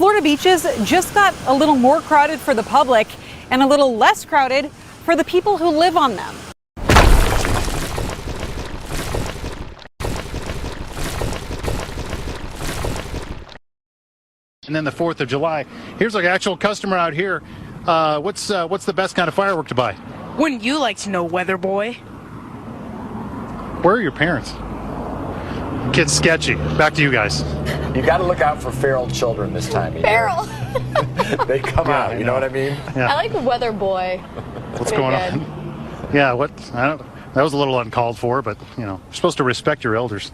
Florida beaches just got a little more crowded for the public and a little less crowded for the people who live on them. And then the 4th of July. Here's an actual customer out here. What's the best kind of firework to buy? Wouldn't you like to know, weather boy? Where are your parents? Kid's sketchy. Back to you guys. You got to look out for feral children this time of Feral. year. They come out, you know what I mean? I like weather boy. What's going on? Yeah, that was a little uncalled for, but you're supposed to respect your elders.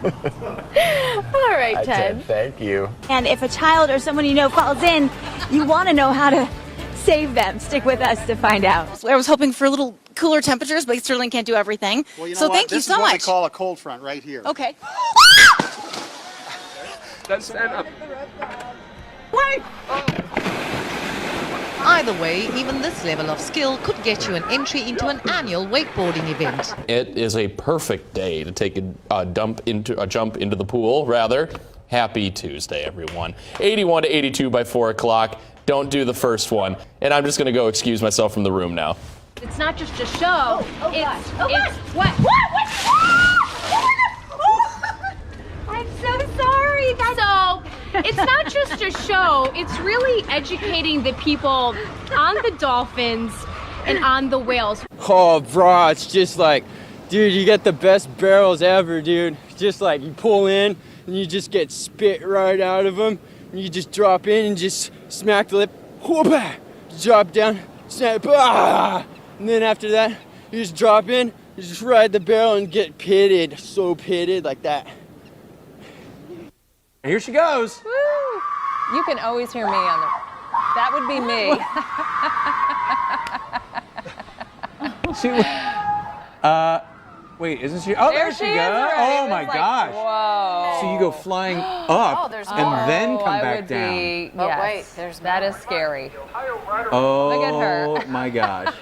All right, Ted. Thank you. And if a child or someone you know falls in, you want to know how to save them. Stick with us to find out. I was hoping for a little cooler temperatures, but you certainly can't do everything. Well, you know so what? thank you so much. This is what we call a cold front right here. Okay. Let's stand up. Wait! Either way, even this level of skill could get you an entry into an annual wakeboarding event. It is a perfect day to take a jump into the pool, rather. Happy Tuesday, everyone. 81 to 82 by 4 o'clock. Don't do the first one. And I'm just going to go excuse myself from the room now. It's not just a show. What? I'm so sorry. So, it's not just a show. It's really educating the people on the dolphins and on the whales. Oh, bro, it's just like, dude, you get the best barrels ever, dude. Just like you pull in and you just get spit right out of them. And you just drop in and just smack the lip. Whoop-ah, drop down, snap, ah! And then after that, you just drop in, you just ride the barrel and get pitted. So pitted like that. Here she goes. Woo! You can always hear me on the. That would be me. Wait, isn't she? Oh, there she goes. Oh my gosh. Whoa. So you go flying up and then come back down. Oh, wait, that is scary. Oh, look at her. My gosh.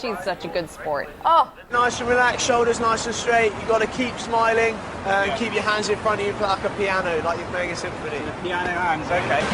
She's such a good sport. Oh. Nice and relaxed, shoulders nice and straight. You've got to keep smiling and keep your hands in front of you like a piano, like you're playing a symphony. Piano hands. Okay.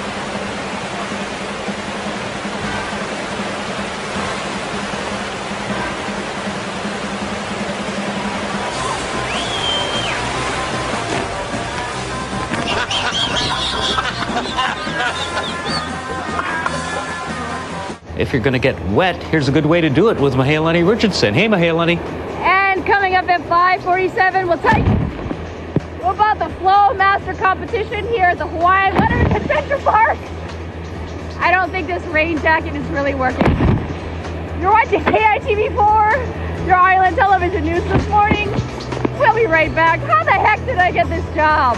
If you're going to get wet, here's a good way to do it with Mahalani Richardson. Hey, Mahalani. And coming up at 5:47, we'll tell you about the Flow Master Competition here at the Hawaiian Leonard Adventure Park. I don't think this rain jacket is really working. You're watching KITV4, your Island Television News this morning. We'll be right back. How the heck did I get this job?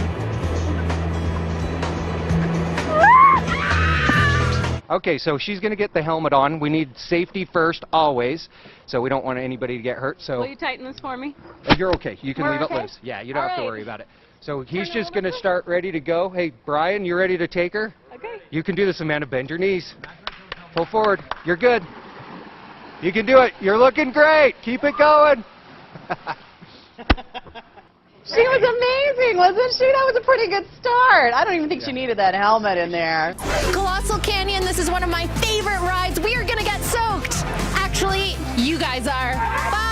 Okay, so she's going to get the helmet on. We need safety first, always. So we don't want anybody to get hurt. So will you tighten this for me? You're okay. You can leave it loose. Yeah, you don't have to worry about it. So he's just going to start ready to go. Hey, Brian, you ready to take her? Okay. You can do this, Amanda. Bend your knees. Pull forward. You're good. You can do it. You're looking great. Keep it going. She was amazing, wasn't she? That was a pretty good start. I don't even think she needed that helmet in there. Colossal Canyon, this is one of my favorite rides. We are going to get soaked. Actually, you guys are. Bye.